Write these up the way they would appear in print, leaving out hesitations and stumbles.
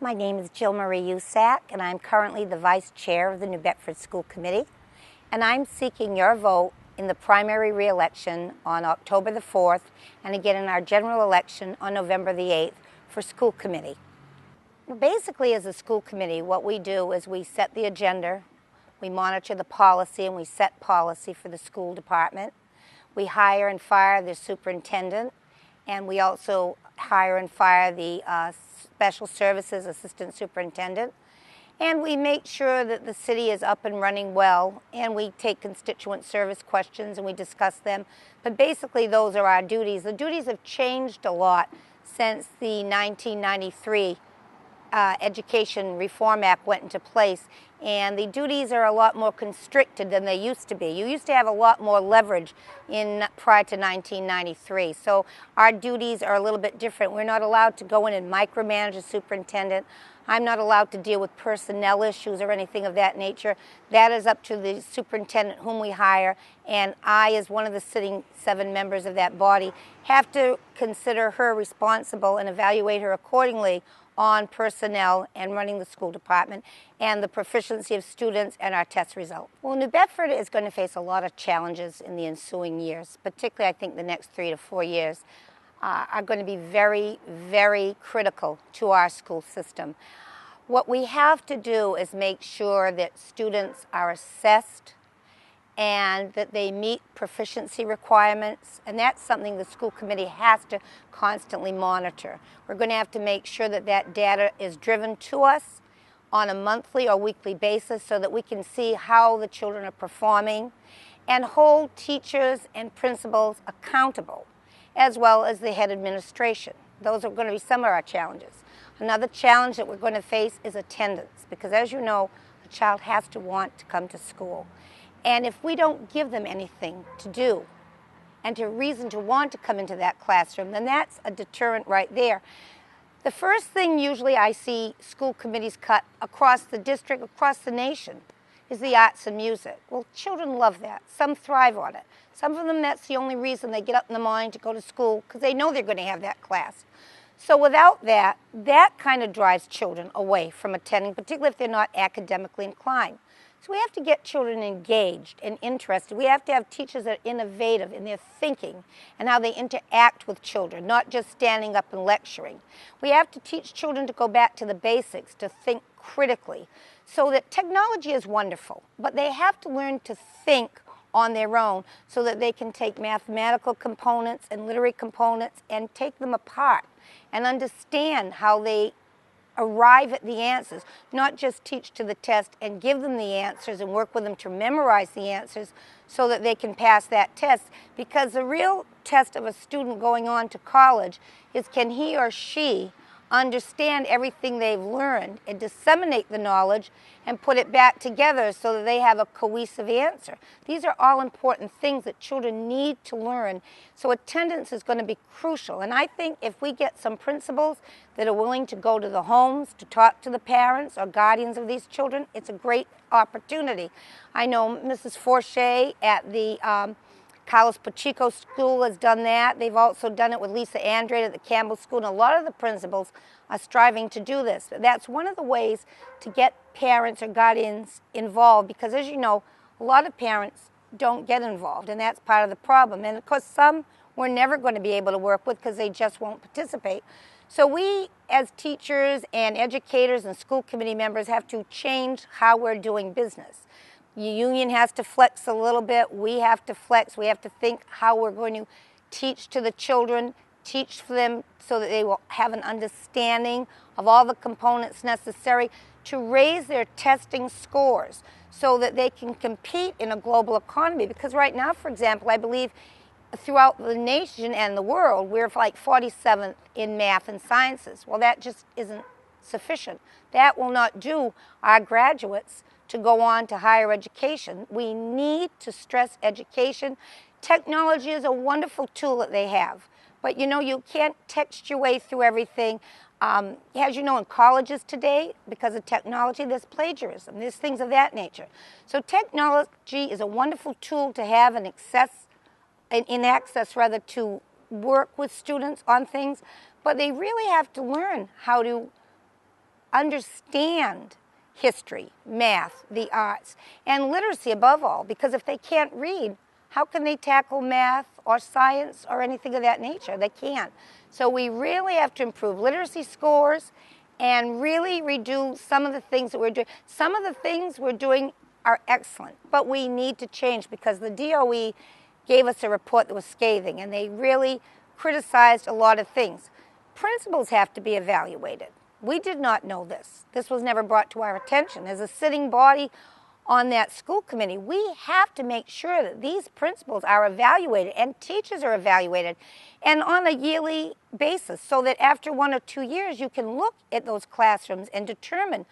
My name is Jill Marie Ussach, and I'm currently the Vice Chair of the New Bedford School Committee, and I'm seeking your vote in the primary re-election on October the 4th, and again in our general election on November the 8th for School Committee. Basically, as a school committee, what we do is we set the agenda, we monitor the policy, and we set policy for the school department. We hire and fire the superintendent, and we also hire and fire the special services assistant superintendent. And we make sure that the city is up and running well, and we take constituent service questions and we discuss them. But basically, those are our duties. The duties have changed a lot since the 1993 Education Reform Act went into place, and the duties are a lot more constricted than they used to be. You used to have a lot more leverage prior to 1993, so our duties are a little bit different. We're not allowed to go in and micromanage a superintendent. I'm not allowed to deal with personnel issues or anything of that nature. That is up to the superintendent whom we hire, and I, as one of the sitting 7 members of that body, have to consider her responsible and evaluate her accordingly on personnel and running the school department and the proficiency of students and our test results. Well, New Bedford is going to face a lot of challenges in the ensuing years, particularly I think the next 3 to 4 years are going to be very, very critical to our school system. What we have to do is make sure that students are assessed and that they meet proficiency requirements, and that's something the school committee has to constantly monitor. We're going to have to make sure that that data is driven to us on a monthly or weekly basis so that we can see how the children are performing and hold teachers and principals accountable, as well as the head administration. Those are going to be some of our challenges. Another challenge that we're going to face is attendance, because as you know, a child has to want to come to school. And if we don't give them anything to do and a reason to want to come into that classroom, then that's a deterrent right there. The first thing usually I see school committees cut across the district, across the nation, is the arts and music. Well, children love that. Some thrive on it. Some of them, that's the only reason they get up in the morning to go to school, because they know they're going to have that class. So without that, that kind of drives children away from attending, particularly if they're not academically inclined. So we have to get children engaged and interested. We have to have teachers that are innovative in their thinking and how they interact with children, not just standing up and lecturing. We have to teach children to go back to the basics, to think critically. So that technology is wonderful, but they have to learn to think on their own so that they can take mathematical components and literary components and take them apart and understand how they arrive at the answers, not just teach to the test and give them the answers and work with them to memorize the answers so that they can pass that test. Because the real test of a student going on to college is, can he or she understand everything they've learned and disseminate the knowledge and put it back together so that they have a cohesive answer. These are all important things that children need to learn. So attendance is going to be crucial. And I think if we get some principals that are willing to go to the homes to talk to the parents or guardians of these children, it's a great opportunity. I know Mrs. Forche at the Carlos Pacheco School has done that. They've also done it with Lisa Andrade at the Campbell School, and a lot of the principals are striving to do this. That's one of the ways to get parents or guardians involved, because as you know, a lot of parents don't get involved, and that's part of the problem. And of course, some we're never going to be able to work with because they just won't participate. So we, as teachers and educators and school committee members, have to change how we're doing business. The union has to flex a little bit. We have to flex. We have to think how we're going to teach to the children, teach for them so that they will have an understanding of all the components necessary to raise their testing scores so that they can compete in a global economy. Because right now, for example, I believe throughout the nation and the world, we're like 47th in math and sciences. Well, that just isn't sufficient. That will not do our graduates to go on to higher education. We need to stress education. Technology is a wonderful tool that they have, but you know, you can't text your way through everything. As you know, in colleges today, because of technology, there's plagiarism, there's things of that nature. So technology is a wonderful tool to have in access rather, to work with students on things, but they really have to learn how to understand history, math, the arts, and literacy above all, because if they can't read, how can they tackle math or science or anything of that nature? They can't. So we really have to improve literacy scores and really redo some of the things that we're doing. Some of the things we're doing are excellent, but we need to change because the DOE gave us a report that was scathing, and they really criticized a lot of things. Principals have to be evaluated. We did not know this. This was never brought to our attention. As a sitting body on that school committee, we have to make sure that these principals are evaluated and teachers are evaluated and on a yearly basis so that after 1 or 2 years you can look at those classrooms and determine,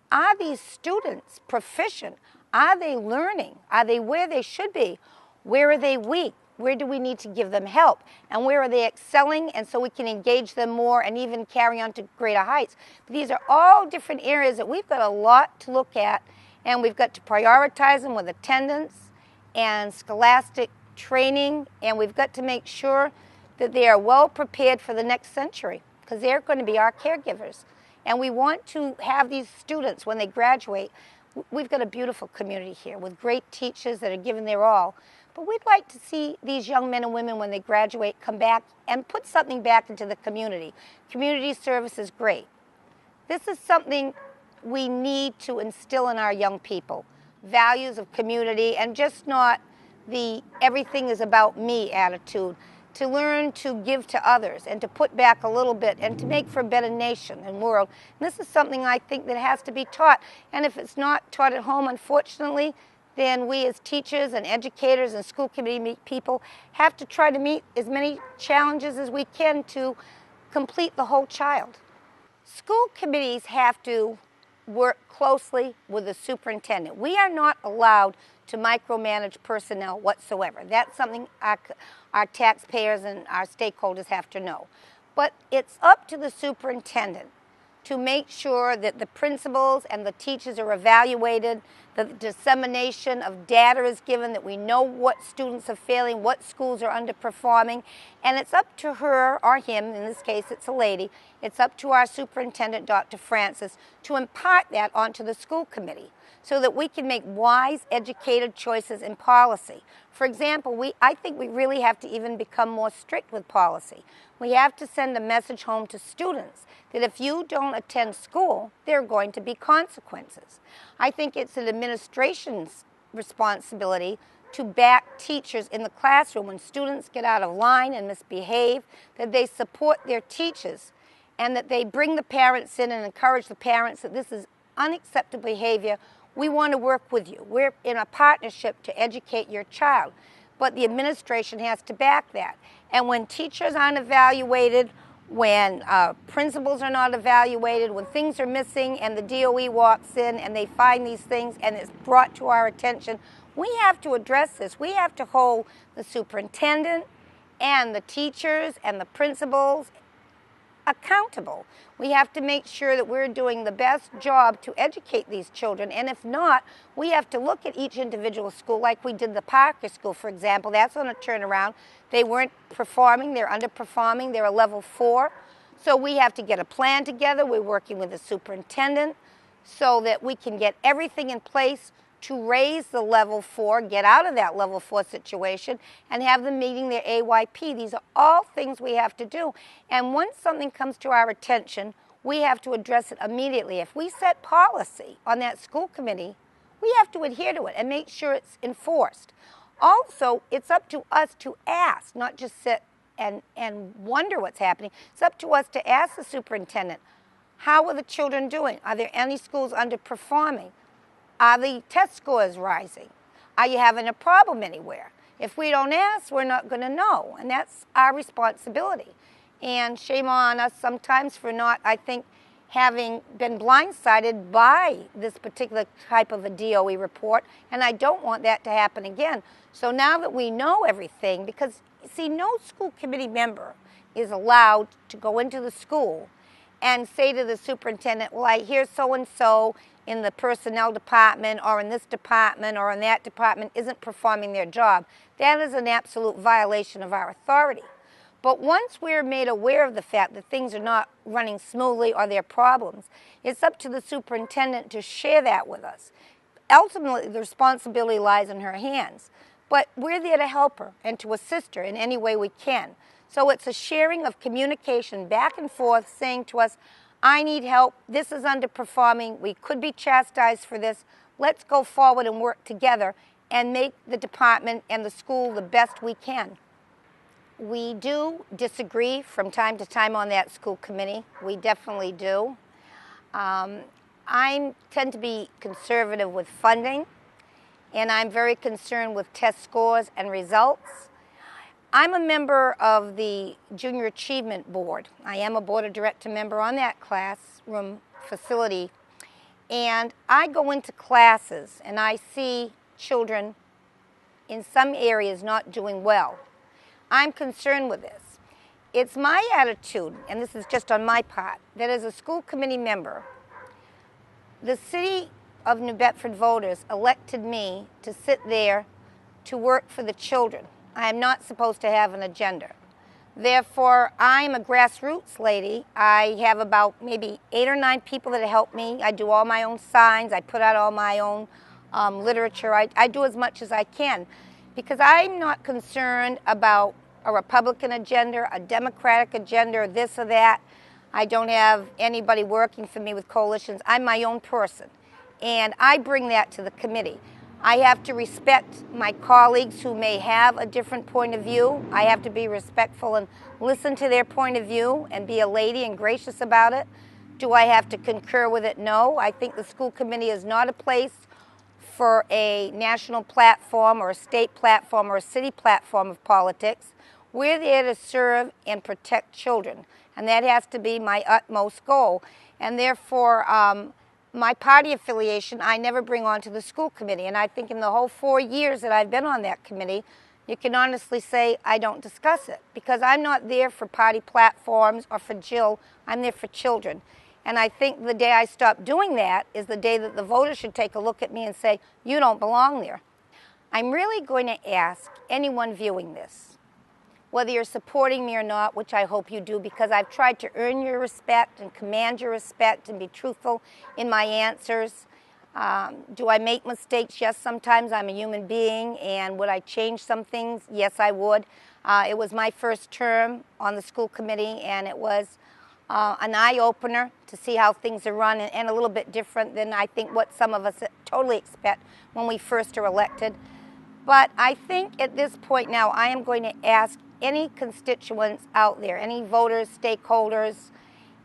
are these students proficient? Are they learning? Are they where they should be? Where are they weak? Where do we need to give them help? And where are they excelling? And so we can engage them more and even carry on to greater heights. But these are all different areas that we've got a lot to look at, and we've got to prioritize them with attendance and scholastic training, and we've got to make sure that they are well prepared for the next century because they're going to be our caregivers. And we want to have these students, when they graduate, we've got a beautiful community here with great teachers that are giving their all. But we'd like to see these young men and women, when they graduate, come back and put something back into the community. Community service is great. This is something we need to instill in our young people. Values of community and just not the everything is about me attitude. To learn to give to others and to put back a little bit and to make for a better nation and world. And this is something I think that has to be taught. And if it's not taught at home, unfortunately, then we as teachers and educators and school committee people have to try to meet as many challenges as we can to complete the whole child. School committees have to work closely with the superintendent. We are not allowed to micromanage personnel whatsoever. That's something our taxpayers and our stakeholders have to know. But it's up to the superintendent to make sure that the principals and the teachers are evaluated, that the dissemination of data is given, that we know what students are failing, what schools are underperforming, and it's up to her or him, in this case it's a lady, it's up to our superintendent, Dr. Francis, to impart that onto the school committee so that we can make wise, educated choices in policy. For example, I think we really have to even become more strict with policy. We have to send a message home to students that if you don't attend school, there are going to be consequences. I think it's an administration's responsibility to back teachers in the classroom when students get out of line and misbehave, that they support their teachers and that they bring the parents in and encourage the parents that this is unacceptable behavior. We want to work with you. We're in a partnership to educate your child. But the administration has to back that. And when teachers aren't evaluated, when principals are not evaluated, when things are missing and the DOE walks in and they find these things and it's brought to our attention, we have to address this. We have to hold the superintendent and the teachers and the principals accountable. We have to make sure that we're doing the best job to educate these children, and if not, we have to look at each individual school like we did the Parker School, for example. That's on a turnaround. They weren't performing, they're underperforming, they're a level 4. So we have to get a plan together. We're working with the superintendent so that we can get everything in place to raise the level 4, get out of that level 4 situation, and have them meeting their AYP. These are all things we have to do. And once something comes to our attention, we have to address it immediately. If we set policy on that school committee, we have to adhere to it and make sure it's enforced. Also, it's up to us to ask, not just sit and wonder what's happening. It's up to us to ask the superintendent, how are the children doing? Are there any schools underperforming? Are the test scores rising? Are you having a problem anywhere? If we don't ask, we're not going to know, and that's our responsibility. And shame on us sometimes for not, I think, having been blindsided by this particular type of a DOE report, and I don't want that to happen again. So now that we know everything, because, see, no school committee member is allowed to go into the school and say to the superintendent, well, I hear so-and-so in the personnel department or in this department or in that department isn't performing their job. That is an absolute violation of our authority. But once we're made aware of the fact that things are not running smoothly or there are problems, it's up to the superintendent to share that with us. Ultimately, the responsibility lies in her hands, but we're there to help her and to assist her in any way we can. So it's a sharing of communication back and forth, saying to us, I need help, this is underperforming, we could be chastised for this, let's go forward and work together and make the department and the school the best we can. We do disagree from time to time on that school committee. We definitely do. I tend to be conservative with funding, and I'm very concerned with test scores and results. I'm a member of the Junior Achievement Board. I am a Board of Director member on that classroom facility, and I go into classes and I see children in some areas not doing well. I'm concerned with this. It's my attitude, and this is just on my part, that as a school committee member, the City of New Bedford voters elected me to sit there to work for the children. I am not supposed to have an agenda. Therefore, I'm a grassroots lady. I have about maybe 8 or 9 people that help me. I do all my own signs. I put out all my own literature. I do as much as I can, because I'm not concerned about a Republican agenda, a Democratic agenda, or this or that. I don't have anybody working for me with coalitions. I'm my own person, and I bring that to the committee. I have to respect my colleagues who may have a different point of view. I have to be respectful and listen to their point of view and be a lady and gracious about it. Do I have to concur with it? No. I think the school committee is not a place for a national platform or a state platform or a city platform of politics. We're there to serve and protect children, and that has to be my utmost goal. And therefore, my party affiliation, I never bring onto the school committee. And I think in the whole 4 years that I've been on that committee, you can honestly say I don't discuss it, because I'm not there for party platforms or for Jill. I'm there for children. And I think the day I stop doing that is the day that the voters should take a look at me and say, you don't belong there. I'm really going to ask anyone viewing this, whether you're supporting me or not, which I hope you do, because I've tried to earn your respect and command your respect and be truthful in my answers. Do I make mistakes? Yes, sometimes. I'm a human being, and would I change some things? Yes, I would. It was my first term on the school committee, and it was an eye-opener to see how things are run, and a little bit different than I think what some of us totally expect when we first are elected. But I think at this point now, I am going to ask any constituents out there, any voters, stakeholders,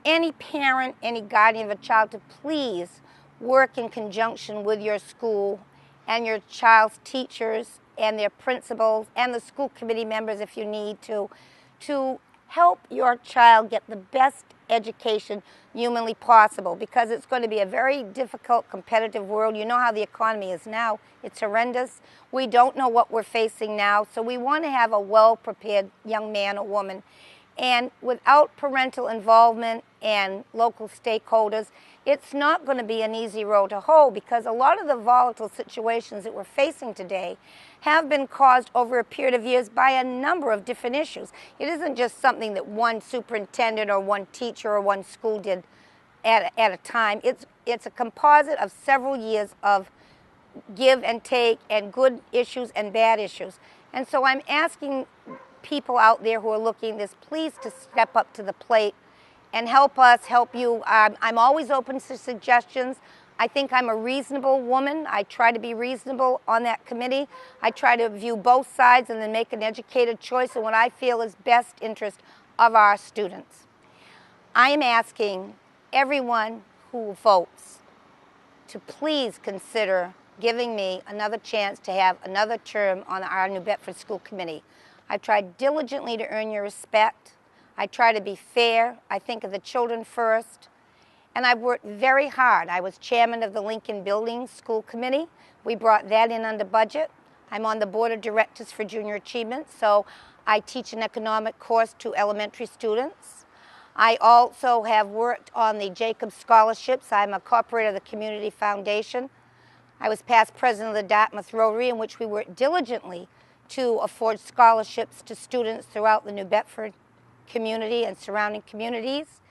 any parent, any guardian of a child, to please work in conjunction with your school and your child's teachers and their principals and the school committee members, if you need to help your child get the best education humanly possible, because it's going to be a very difficult, competitive world. You know how the economy is now. It's horrendous. We don't know what we're facing now, so we want to have a well-prepared young man or woman. And without parental involvement and local stakeholders, it's not going to be an easy road to hoe, because a lot of the volatile situations that we're facing today have been caused over a period of years by a number of different issues. It isn't just something that one superintendent or one teacher or one school did at a time. It's a composite of several years of give and take, and good issues and bad issues. And so I'm asking people out there who are looking at this, please, to step up to the plate and help us, help you. I'm always open to suggestions. I think I'm a reasonable woman. I try to be reasonable on that committee. I try to view both sides and then make an educated choice in what I feel is best interest of our students. I am asking everyone who votes to please consider giving me another chance to have another term on our New Bedford School Committee. I've tried diligently to earn your respect. I try to be fair. I think of the children first. And I've worked very hard. I was chairman of the Lincoln Building School Committee. We brought that in under budget. I'm on the board of directors for Junior Achievement, so I teach an economic course to elementary students. I also have worked on the Jacobs Scholarships. I'm a corporate of the Community Foundation. I was past president of the Dartmouth Rotary, in which we worked diligently to afford scholarships to students throughout the New Bedford community and surrounding communities.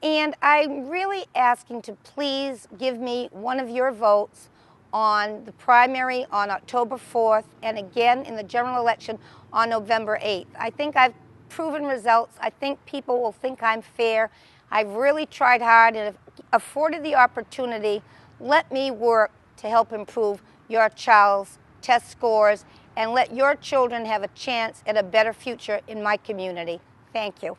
And I'm really asking to please give me one of your votes on the primary on October 4th and again in the general election on November 8th. I think I've proven results. I think people will think I'm fair. I've really tried hard, and if afforded the opportunity, let me work to help improve your child's test scores and let your children have a chance at a better future in my community. Thank you.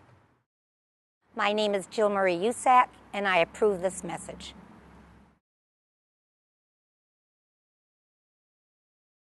My name is Jill Marie Ussach, and I approve this message.